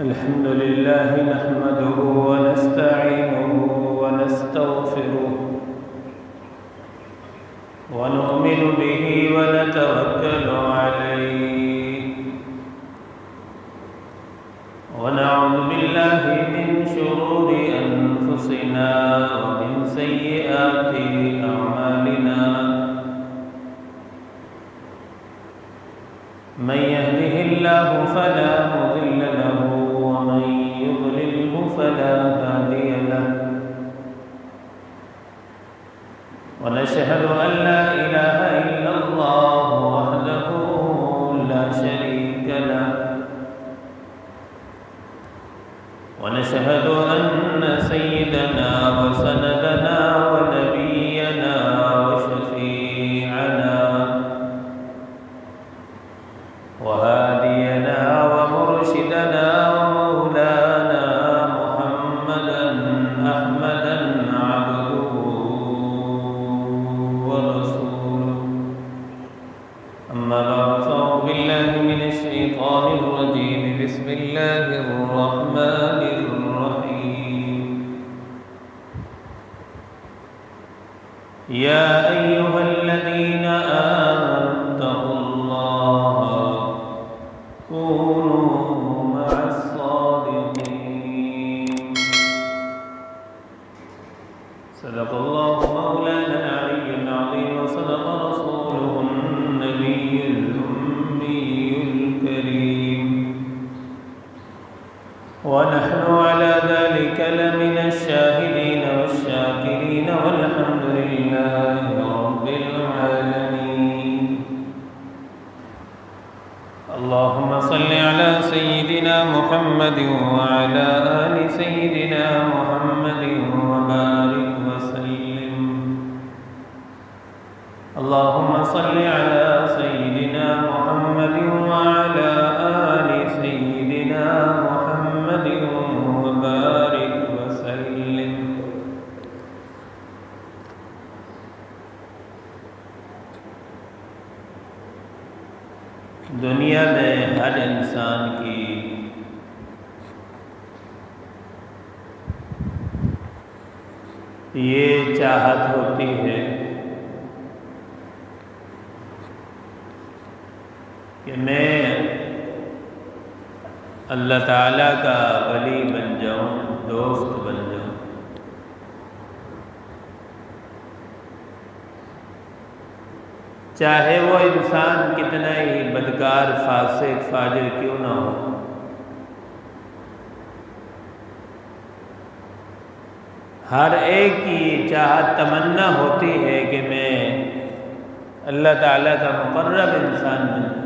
الحمد لله نحمده ونستعينه ونستغفره ونؤمن به ونتوكل عليه ونعوذ بالله من شرور أنفسنا ومن سيئات أعمالنا من يهده الله فلا مضل له ومن يضلله فلا هادي له ونشهد أن لا إله إلا الله وحده لا شريك له ونشهد أن سيدنا وسندنا ونبينا وشفيعنا وهادينا ومرشدنا ومولانا محمدا أحمدا عبده ورسوله أما بعد فأعوذ بالله من الشيطان الرجيم بسم الله الرحمن الرحيم يا أيها الذين آمنوا اتقوا الله كونوا مع الصادقين صدق الله مولانا العلي العظيم وصدق رسوله النبي الأمي الكريم ونحن على ذلك لمن الشاهدين والشاكرين والحمد لله رب العالمين اللهم صل على سيدنا محمد وعلى آل سيدنا محمد وبارك وسلم اللهم صل على سيدنا محمد وعلى آل سيدنا محمد وبارك وسلم دنیا میں ہر انسان کی یہ چاہت ہوتی ہے کہ میں اللہ تعالیٰ کا ولی بن جاؤں، دوست بن جاؤں۔ چاہے وہ انسان کتنا ہی بدکار، فاسق، فاجر کیوں نہ ہو، ہر ایک کی چاہت تمنا ہوتی ہے کہ میں اللہ تعالیٰ کا مقرب انسان بن جاؤں۔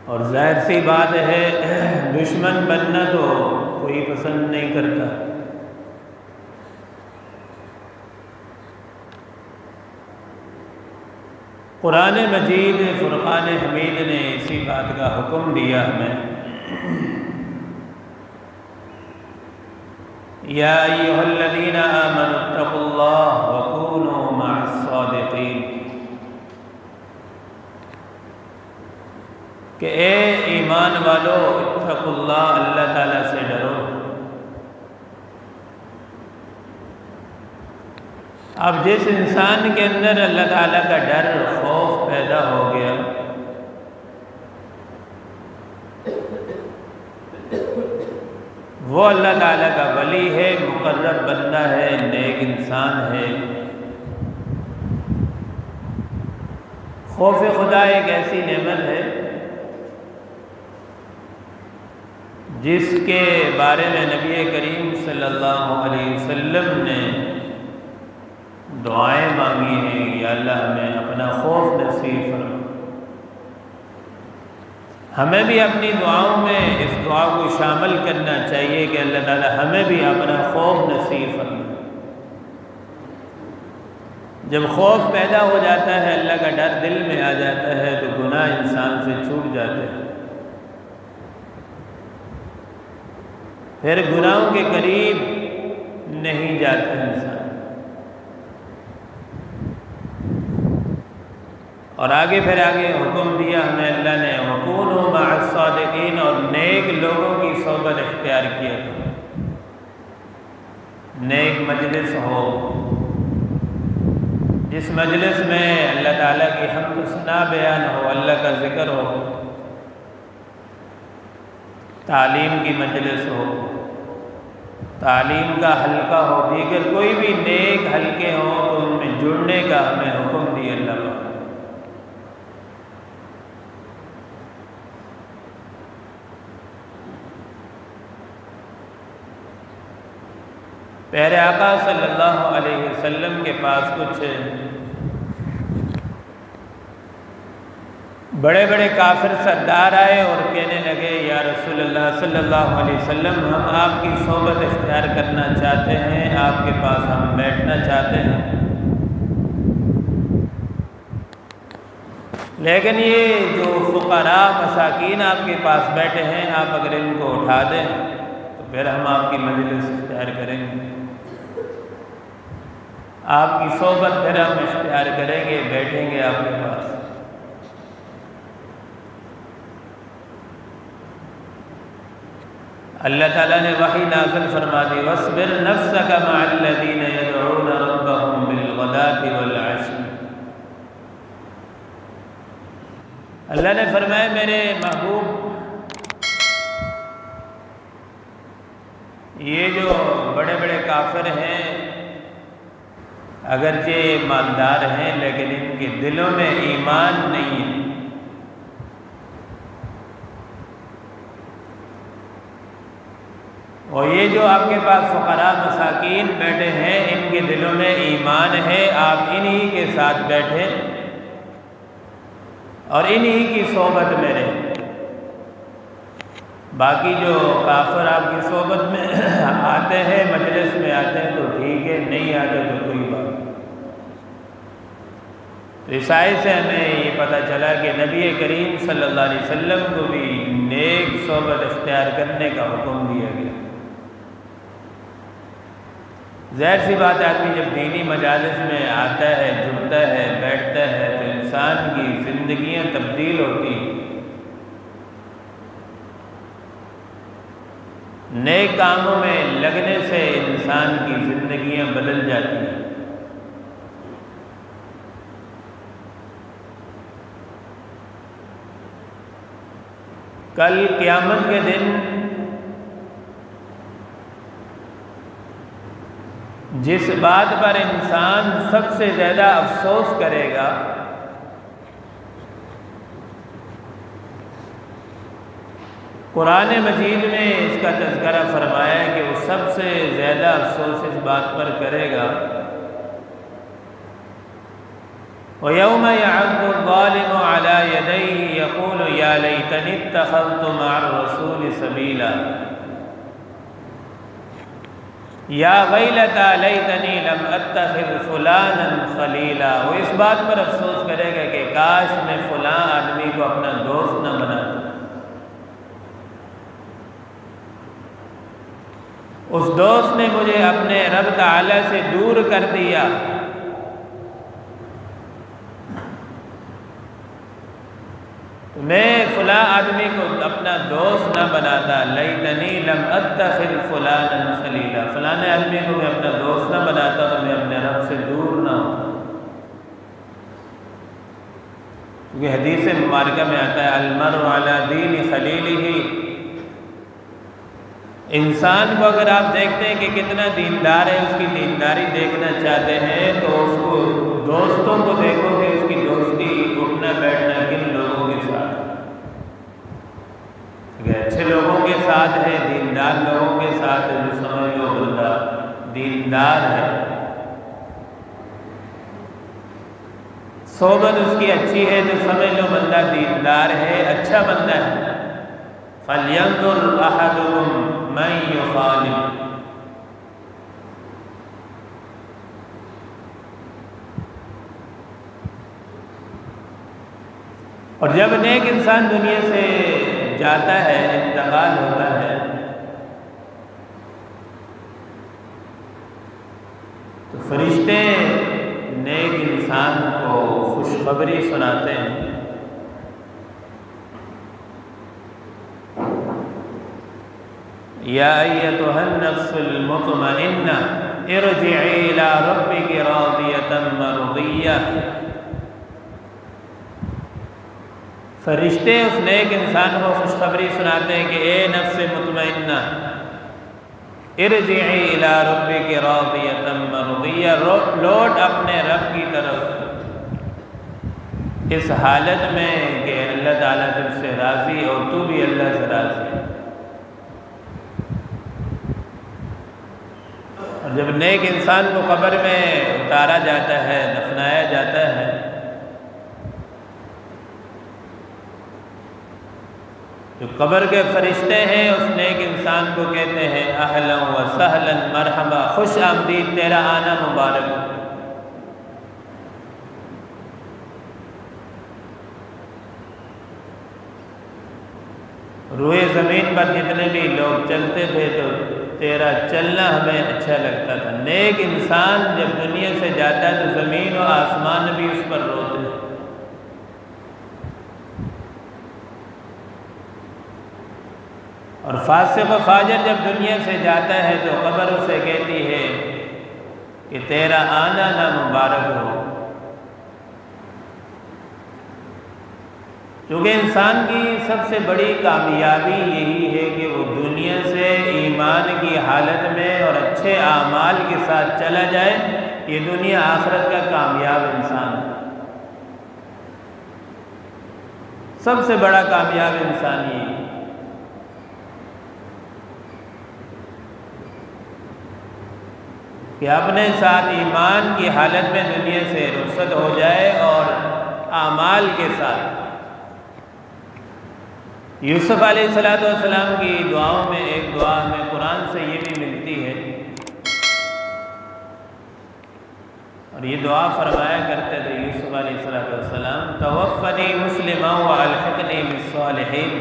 اور ظاہر سی بات ہے دشمن بننا تو کوئی پسند نہیں کرتا، قرآن مجید فرقان حمید نے اسی بات کا حکم دیا ہمیں، یا ایھا الذین آمنوا اتقوا اللہ وکونوا مع الصادقین، کہ اے ایمان والو اتقوا اللہ، اللہ تعالیٰ سے ڈرو۔ اب جس انسان کے اندر اللہ تعالیٰ کا ڈر، خوف پیدا ہو گیا، وہ اللہ تعالیٰ کا ولی ہے، مقرب بندہ ہے، نیک انسان ہے۔ خوف خدا ایک ایسی نعمت ہے جس کے بارے میں نبی کریم صلی اللہ علیہ وسلم نے دعائیں مانگی ہیں، یا اللہ ہمیں اپنا خوف نصیب فرما۔ ہمیں بھی اپنی دعاؤں میں اس دعا کو شامل کرنا چاہیے کہ اللہ تعالی ہمیں بھی اپنا خوف نصیب فرما۔ جب خوف پیدا ہو جاتا ہے، اللہ کا ڈر دل میں آ جاتا ہے، تو گناہ انسان سے چھوٹ جاتے ہیں، پھر گناہوں کے قریب نہیں جاتا انسان۔ اور آگے حکم دیا ہمیں اللہ نے وَكُونُوا مَعَ الصَّادِقِينَ، اور نیک لوگوں کی صحبت اختیار کیا کرو، نیک مجلس ہو جس مجلس میں اللہ تعالیٰ کی حمد و ثنا بیان ہو، اللہ کا ذکر ہو، تعلیم کی مجلس ہو، تعلیم کا حلقہ ہو، دیگر کوئی بھی نیک حلقے ہوں تو ان میں جڑنے کا ہمیں حکم دیا اللہ تعالیٰ۔ پیارے آقا صلی اللہ علیہ وسلم کے پاس کچھ بڑے بڑے کافر سردار آئے اور کہنے لگے یا رسول اللہ صلی اللہ علیہ وسلم، ہم آپ کی صحبت اختیار کرنا چاہتے ہیں، آپ کے پاس ہم بیٹھنا چاہتے ہیں، لیکن یہ جو فقراء مساکین آپ کے پاس بیٹھے ہیں، آپ اگر ان کو اٹھا دیں تو پھر ہم آپ کی مجلس اختیار کریں گے، آپ کی صحبت پھر ہم اختیار کریں گے، بیٹھیں گے آپ کے پاس۔ اللہ تعالیٰ نے وحی نازل فرما دی وَاصْبِرْ نَفْسَكَ مَعَ الَّذِينَ يَدْعُونَ رَبَّهُمْ بِالْغَدَاةِ وَالْعَشِيِّ۔ اللہ نے فرمایا میرے محبوب، یہ جو بڑے بڑے کافر ہیں اگرچہ مالدار ہیں لیکن ان کے دلوں میں ایمان نہیں ہے، اور یہ جو آپ کے پاس فقراء مساکین بیٹھے ہیں ان کے دلوں میں ایمان ہے، آپ انہی کے ساتھ بیٹھیں اور انہی کی صحبت میں رہیں۔ باقی جو کافر آپ کی صحبت میں آتے ہیں، مجلس میں آتے ہیں تو ٹھیک ہے، نہیں آتے تو کوئی بات نہیں۔ تو اس آیت سے ہمیں یہ پتہ چلا کہ نبی کریم صلی اللہ علیہ وسلم کو بھی نیک صحبت اختیار کرنے کا حکم دیا گیا۔ ظاہر سی بات ہے، آدمی جب دینی مجالس میں آتا ہے، جڑتا ہے، بیٹھتا ہے تو انسان کی زندگیاں تبدیل ہوتی ہیں، نیک کاموں میں لگنے سے انسان کی زندگیاں بدل جاتی ہیں۔ کل قیامت کے دن جس بات پر انسان سب سے زیادہ افسوس کرے گا قرآن مجید میں اس کا تذکرہ فرمایا ہے کہ وہ سب سے زیادہ افسوس اس بات پر کرے گا وَيَوْمَ يَعَضُّ الظَّالِمُ عَلَى يَدَيْهِ يَقُولُ يَا لَيْتَنِي اتَّخَذْتُ مَعَ الرَّسُولِ سَبِيلًا یا ویلتا لیتنی لم اتخذ فلانا خلیلا۔ وہ اس بات پر افسوس کرے گا کہ کاش میں فلاں آدمی کو اپنا دوست نہ بناتا، اس دوست نے مجھے اپنے رب تعالی سے دور کر دیا۔ میں فلاں آدمی کو اپنا دوست نہ بناتا، لیتنی لم اتخذ فلانا خلیلا، فلاں آدمی کو میں اپنا دوست نہ بناتا تو میں اپنے رب سے دور نہ ہوں۔ کیونکہ حدیث مبارکہ میں آتا ہے المرء علی دین خلیلہ، انسان کو اگر آپ دیکھتے ہیں کہ کتنا دیندار ہے، اس کی دینداری دیکھنا چاہتے ہیں تو اس کو دوستوں کو دیکھو کہ اس کی دوستی اٹھنا بیٹھنا کن لوگوں کے ساتھ، اچھے لوگوں کے ساتھ ہے، دیندار لوگوں کے ساتھ ہے، جو سمجھ لو بندہ دیندار ہے، صحبت اس کی اچھی ہے تو سمجھ لو بندہ دیندار ہے، اچھا بندہ ہے۔ فَلْيَنْظُرْ أَحَدُكُمْ مَنْ يُخَالِفُ، اور جب نیک انسان دنیا سے جاتا ہے، انتقال ہوتا ہے، تو فرشتے نیک انسان کو خوشخبری سناتے ہیں۔ یا ایتھا النفس المطمئنہ ارجعی الی ربک راضیۃ مرضیہ۔ فرشتے اس نیک انسان کو خوشخبری سناتے ہیں کہ اے نفس مطمئنہ ارجعی الی ربک راضیۃ مرضیہ، لوٹ اپنے رب کی طرف اس حالت میں کہ اللہ تعالیٰ تجھ سے راضی اور تو بھی اللہ سے راضی ہے۔ اور جب نیک انسان کو قبر میں اتارا جاتا ہے، دفنایا جاتا ہے، جو قبر کے فرشتے ہیں اس نیک انسان کو کہتے ہیں اہلا و سہلا مرحبا، خوش آمدید، تیرا آنا مبارک ہو۔ روئے زمین پر جتنے بھی لوگ چلتے تھے تو تیرا چلنا ہمیں اچھا لگتا تھا۔ نیک انسان جب دنیا سے جاتا ہے تو زمین و آسمان بھی اس پر روتے ہیں۔ اور فاسق و فاجر جب دنیا سے جاتا ہے تو قبر اسے کہتی ہے کہ تیرا آنا نہ مبارک ہو۔ کیونکہ انسان کی سب سے بڑی کامیابی یہی ہے کہ وہ دنیا سے ایمان کی حالت میں اور اچھے اعمال کے ساتھ چلا جائے۔ یہ دنیا آخرت کا کامیاب انسان ہے، سب سے بڑا کامیاب انسان یہی ہے کہ اپنے ساتھ ایمان کی حالت میں دنیا سے رخصت ہو جائے اور اعمال کے ساتھ۔ یوسف علیہ السلام کی دعاؤں میں ایک دعا ہمیں قرآن سے یہ بھی ملتی ہے، اور یہ دعا فرمایا کرتے تھے یوسف علیہ السلام، توفنی مسلما والحقنی بالصالحین۔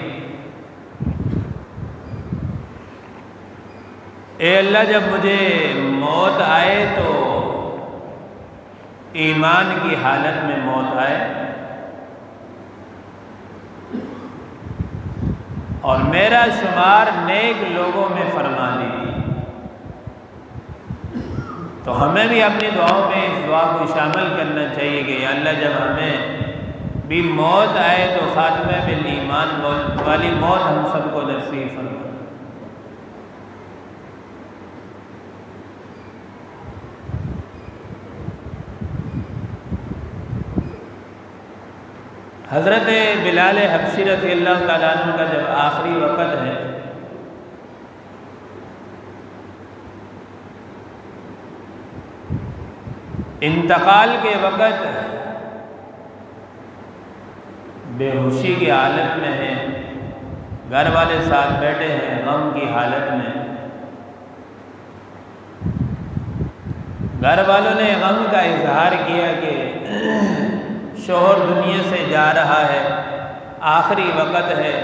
اے اللہ جب مجھے موت آئے تو ایمان کی حالت میں موت آئے، اور میرا شمار نیک لوگوں میں فرما دیجیے۔ تو ہمیں بھی اپنی دعاؤں میں اس دعا کو شامل کرنا چاہیے کہ یا اللہ جب ہمیں بھی موت آئے تو خاتمہ بالایمان والی موت ہم سب کو نصیب فرما۔ حضرت بلال حبشی رضی اللہ تعالیٰ عنہ کا جب آخری وقت ہے، انتقال کے وقت بے ہوشی کی حالت میں ہیں، گھر والے ساتھ بیٹھے ہیں غم کی حالت میں۔ گھر والوں نے غم کا اظہار کیا کہ شوہر دنیا سے جا رہا ہے، آخری وقت ہے۔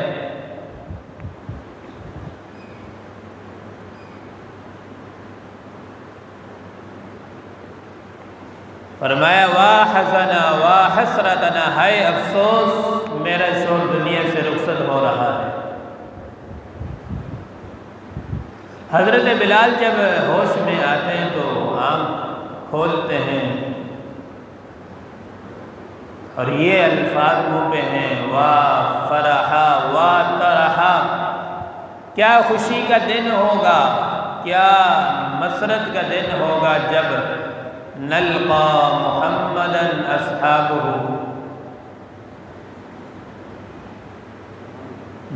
فرمایا واہ حزنا واہ حسرتنا، ہائے افسوس میرا شوہر دنیا سے رخصت ہو رہا ہے۔ حضرت بلال جب ہوش میں آتے ہیں تو آنکھ کھولتے ہیں اور یہ الفاظ منہ پہ ہیں، واہ فرحا واہ طرحا، کیا خوشی کا دن ہوگا، کیا مسرت کا دن ہوگا جب نلقا محمدا اصحابہ،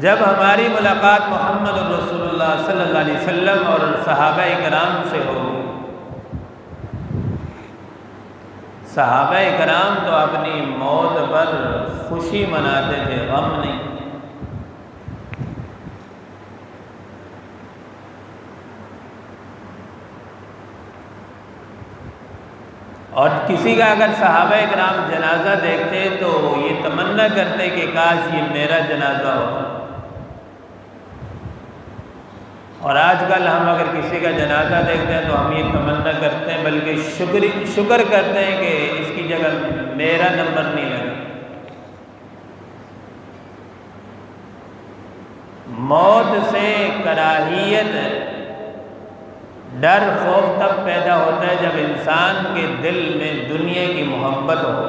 جب ہماری ملاقات محمد رسول اللہ صلی اللہ علیہ وسلم اور صحابہ کرام سے ہوگی۔ صحابہ کرام تو اپنی موت پر خوشی مناتے تھے، غم نہیں۔ اور کسی کا اگر صحابہ کرام جنازہ دیکھتے تو یہ تمنا کرتے کہ کاش یہ میرا جنازہ ہو۔ اور آج کل ہم اگر کسی کا جنازہ دیکھتے ہیں تو ہم یہ تمنا کرتے ہیں، بلکہ شکر کرتے ہیں کہ اس کی جگہ میرا نمبر نہیں لگا۔ موت سے کراہیت، ڈر، خوف تب پیدا ہوتا ہے جب انسان کے دل میں دنیا کی محبت ہو۔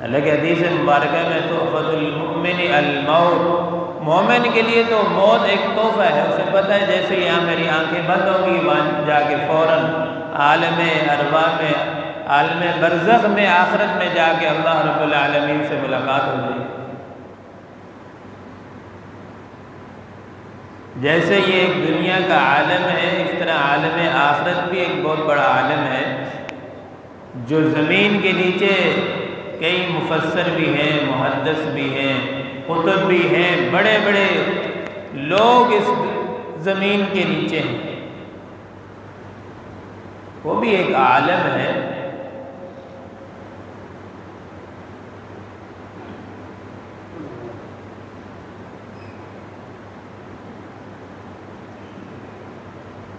حالانکہ حدیث مبارکہ میں تحفۃ المؤمن الموت، مومن کے لیے تو موت ایک تحفہ ہے، اسے پتہ ہے جیسے یہاں میری آنکھیں بند ہوں گی وہاں جا کے فوراً عالم ارواح میں، عالم برزخ میں، آخرت میں جا کے اللہ رب العالمین سے ملاقات ہو جائے۔ جیسے یہ ایک دنیا کا عالم ہے، اس طرح عالم آخرت بھی ایک بہت بڑا عالم ہے، جو زمین کے نیچے کئی مفسر بھی ہیں، محدث بھی ہیں، کتب بھی ہیں، بڑے بڑے لوگ اس زمین کے نیچے ہیں، وہ بھی ایک عالم ہے۔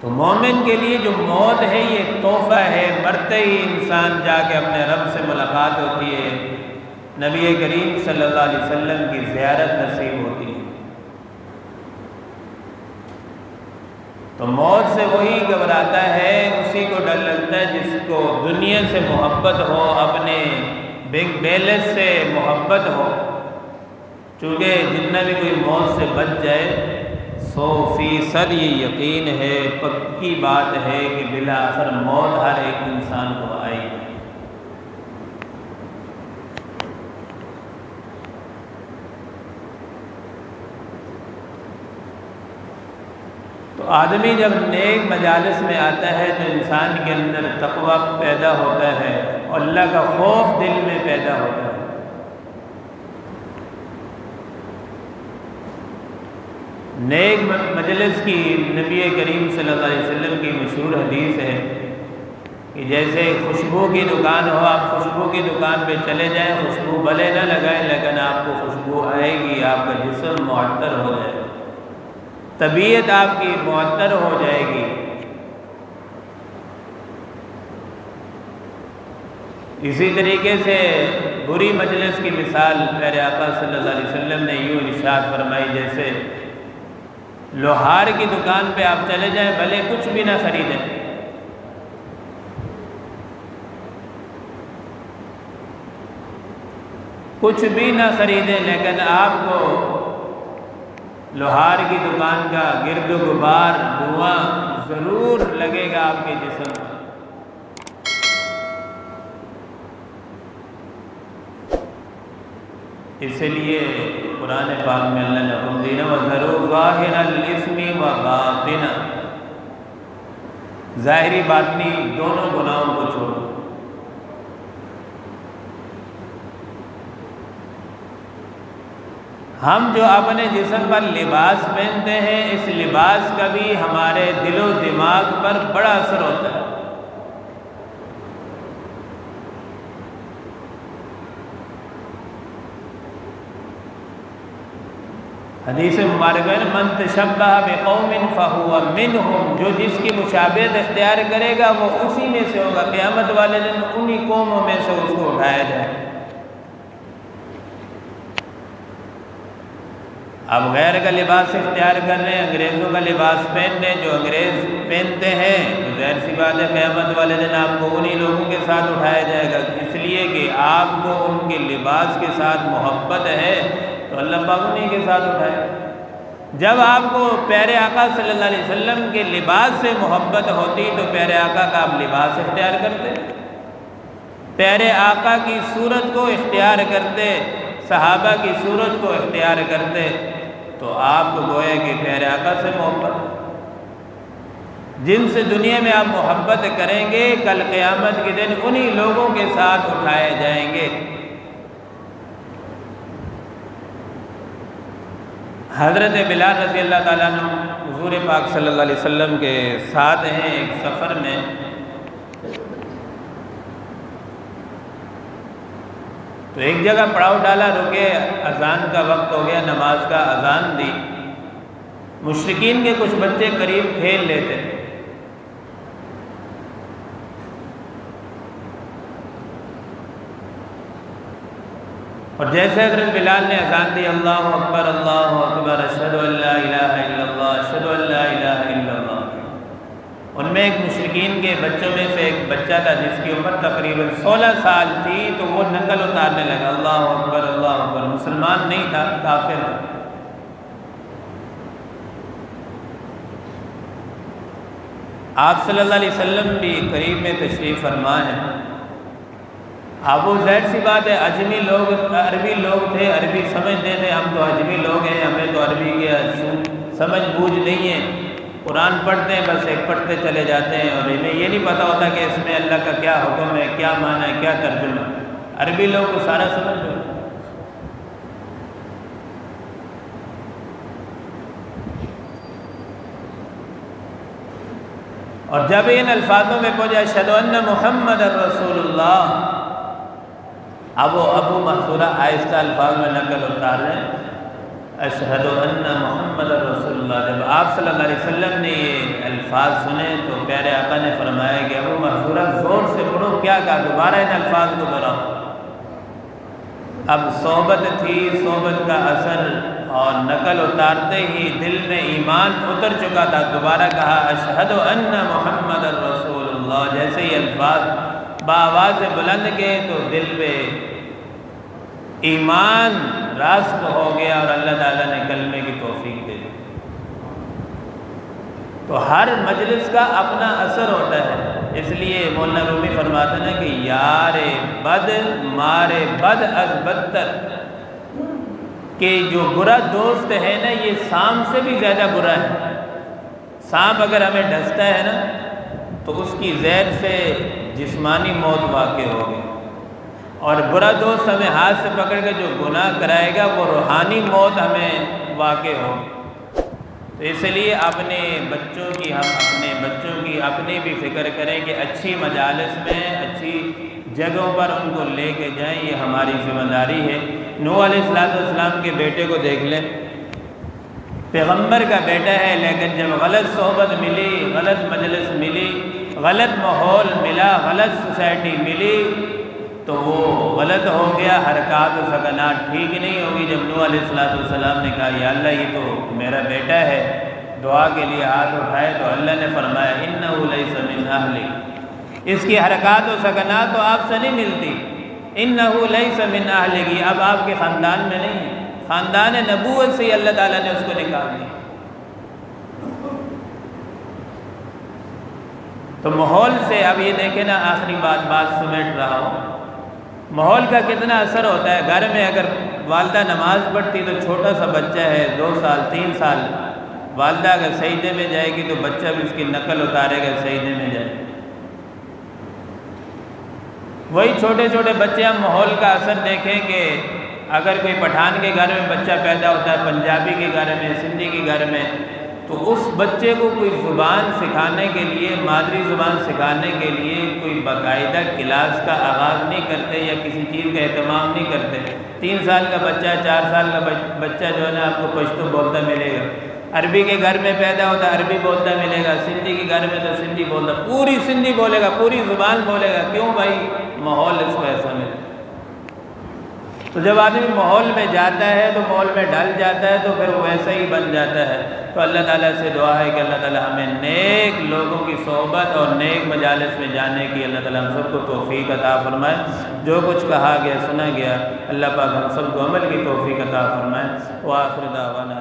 تو مومن کے لیے جو موت ہے یہ ایک تحفہ ہے، مرتے ہی انسان جا کے اپنے رب سے ملاقات ہوتی ہے، نبی کریم صلی اللہ علیہ وسلم کی زیارت نصیب ہوتی ہے۔ تو موت سے وہی گھبراتا ہے، اسی کو ڈر لگتا ہے جس کو دنیا سے محبت ہو، اپنے بینک بیلنس سے محبت ہو، چونکہ جتنا بھی کوئی موت سے بچ جائے 100% یہ یقین ہے، پکی بات ہے کہ بالآخر موت ہر ایک انسان کو آئے گی۔ تو آدمی جب نیک مجالس میں آتا ہے تو انسان کے اندر تقویٰ پیدا ہوتا ہے اور اللہ کا خوف دل میں پیدا ہوتا ہے۔ نیک مجلس کی نبی کریم صلی اللہ علیہ وسلم کی مشہور حدیث ہے کہ جیسے خوشبو کی دکان ہو، آپ خوشبو کی دکان پہ چلے جائیں، خوشبو بھلے نہ لگائیں لیکن آپ کو خوشبو آئے گی، آپ کا جسم معطر ہو جائے گا، طبیعت آپ کی معطر ہو جائے گی۔ اسی طریقے سے بری مجلس کی مثال پیارے آقا صلی اللہ علیہ وسلم نے یوں ارشاد فرمائی، جیسے لوہار کی دکان پہ آپ چلے جائیں، بھلے کچھ بھی نہ خریدیں، کچھ بھی نہ خریدیں، لیکن آپ کو لوہار کی دکان کا گرد و غبار، دھواں ضرور لگے گا آپ کے جسم پر۔ اس لیے قرآن پاک میں اللہ نے حکم دیا وَذَرُوا ظَاهِرَ الْإِثْمِ وَبَاطِنَ، ظاہری باطنی دونوں گناہوں کو چھوڑو۔ ہم جو اپنے جسم پر لباس پہنتے ہیں، اس لباس کا بھی ہمارے دل و دماغ پر بڑا اثر ہوتا ہے۔ حدیث مبارکہ ہے من تشبہ بقوم فہو منہم، جو جس کی مشابہت اختیار کرے گا وہ اسی میں سے ہوگا، قیامت والے دن انہی قوموں میں سے اس کو اٹھایا جائے۔ اب غیر کا لباس اختیار کر رہے ہیں، انگریزوں کا لباس پہن رہے ہیں، جو انگریز پہنتے ہیں تو ظاہر سی بات ہے قیامت والے دن آپ کو انہی لوگوں کے ساتھ اٹھایا جائے گا، اس لیے کہ آپ کو ان کے لباس کے ساتھ محبت ہے تو اللہ پاک انہی کے ساتھ اٹھائے۔ جب آپ کو پیارے آقا صلی اللہ علیہ وسلم کے لباس سے محبت ہوتی تو پیارے آقا کا آپ لباس اختیار کرتے، پیارے آقا کی صورت کو اختیار کرتے، صحابہ کی صورت کو اختیار کرتے، تو آپ کو گویا کہ پیارے آقا سے محبت، جن سے دنیا میں آپ محبت کریں گے کل قیامت کے دن انہی لوگوں کے ساتھ اٹھائے جائیں گے۔ حضرت بلال رضی اللہ تعالیٰ عنہ حضور پاک صلی اللہ علیہ وسلم کے ساتھ ہیں ایک سفر میں، تو ایک جگہ پڑاؤ ڈالا، رکے، اذان کا وقت ہو گیا، نماز کا اذان دی، مشرکین کے کچھ بچے قریب کھیل لیتے، اور جیسے حضرت بلال نے اذان دی اللہ اکبر اشہد ان لا الہ الا اللہ اشہد ان لا الہ الا اللہ، ان میں ایک مشرکین کے بچوں میں سے ایک بچہ تھا جس کی عمر تقریباً 16 سال تھی، تو وہ نقل اتارنے لگا اللہ اکبر، مسلمان نہیں تھا، کافر تھا۔ آپ صلی اللہ علیہ وسلم بھی قریب میں تشریف فرما ہے۔ اب وہ ظاہر سی بات ہے عربی لوگ تھے، عربی سمجھتے تھے، ہم تو عجمی لوگ ہیں، ہمیں تو عربی کی سمجھ بوجھ نہیں ہے، قرآن پڑھتے ہیں بس ایک پڑھتے چلے جاتے ہیں، اور انہیں یہ نہیں پتہ ہوتا کہ اس میں اللہ کا کیا حکم ہے، کیا معنی ہے، کیا ترجمہ۔ عربی لوگ کو سارا سمجھ لو۔ اور جب ان الفاظوں میں پہنچا اشہد ان محمد رسول اللہ، اب وہ ابو محذورہ آہستہ الفاظ میں نقل اتار رہے ہیں اشہد ان محمد رسول اللہ۔ جب آپ صلی اللہ علیہ وسلم نے یہ الفاظ سنے تو پیارے آقا نے فرمایا کہ ابو محذورہ زور سے پڑھو، کیا کہا، دوبارہ ان الفاظ کو دہراؤ۔ اب صحبت تھی، صحبت کا اثر، اور نقل اتارتے ہی دل میں ایمان اتر چکا تھا، دوبارہ کہا اشہد ان محمد رسول اللہ۔ جیسے ہی الفاظ بآواز بلند کے تو دل پہ ایمان راسخ ہو گیا، اور اللہ تعالیٰ نے کلمے کی توفیق دے دی۔ تو ہر مجلس کا اپنا اثر ہوتا ہے، اس لیے مولانا رومی فرماتے ہیں کہ یار بد مارے بد از بدتر، کہ جو برا دوست ہے نا یہ سانپ سے بھی زیادہ برا ہے۔ سانپ اگر ہمیں ڈستا ہے نا تو اس کی زہر سے جسمانی موت واقع ہوگی، اور برا دوست ہمیں ہاتھ سے پکڑ کے جو گناہ کرائے گا وہ روحانی موت ہمیں واقع ہوگی۔ تو اس لیے اپنے بچوں کی، ہم اپنے بچوں کی اپنی بھی فکر کریں کہ اچھی مجالس میں، اچھی جگہوں پر ان کو لے کے جائیں، یہ ہماری ذمہ داری ہے۔ نوح علیہ السلام کے بیٹے کو دیکھ لیں، پیغمبر کا بیٹا ہے، لیکن جب غلط صحبت ملی، غلط مجلس ملی، غلط ماحول ملا، غلط سوسائٹی ملی، تو وہ غلط ہو گیا، حرکات و سکنات ٹھیک نہیں ہوگی۔ جب نوح علیہ السلام نے کہا یا اللہ یہ تو میرا بیٹا ہے، دعا کے لیے ہاتھ اٹھائے تو اللہ نے فرمایا انہ لیس من اہلک، اس کی حرکات و سکنات تو آپ سے نہیں ملتی، انہ لیس من اہلک، اب آپ کے خاندان میں نہیں ہے، خاندان نبوت سے اللہ تعالیٰ نے اس کو نکال دیا۔ تو ماحول سے اب یہ دیکھیں نا، آخری بات سمیٹ رہا ہوں، ماحول کا کتنا اثر ہوتا ہے۔ گھر میں اگر والدہ نماز پڑھتی تو چھوٹا سا بچہ ہے 2 سال 3 سال، والدہ اگر سجدے میں جائے گی تو بچہ بھی اس کی نقل اتارے گا، سجدے میں جائے گا۔ وہی چھوٹے چھوٹے بچے، ہم ماحول کا اثر دیکھیں کہ اگر کوئی پٹھان کے گھر میں بچہ پیدا ہوتا ہے، پنجابی کے گھر میں، سندھی کے گھر میں، تو اس بچے کو کوئی زبان سکھانے کے لیے، مادری زبان سکھانے کے لیے کوئی باقاعدہ کلاس کا آغاز نہیں کرتے، یا کسی چیز کا اہتمام نہیں کرتے۔ 3 سال کا بچہ، 4 سال کا بچہ جو ہے نا آپ کو پشتو بولتا ملے گا، عربی کے گھر میں پیدا ہوتا ہے عربی بولتا ملے گا، سندھی کے گھر میں تو سندھی بولتا، پوری سندھی بولے گا، پوری زبان بولے گا۔ کیوں بھائی؟ ماحول اس کو ایسا ملے۔ تو جب آدمی ماحول میں جاتا ہے تو ماحول میں ڈل جاتا ہے تو پھر وہ ویسا ہی بن جاتا ہے۔ تو اللہ تعالیٰ سے دعا ہے کہ اللہ تعالیٰ ہمیں نیک لوگوں کی صحبت اور نیک مجالس میں جانے کی اللہ تعالیٰ ہم سب کو توفیق عطا فرمائے۔ جو کچھ کہا گیا، سنا گیا، اللہ پاک ہم سب کو عمل کی توفیق عطا فرمائے۔ وآخر دعوانا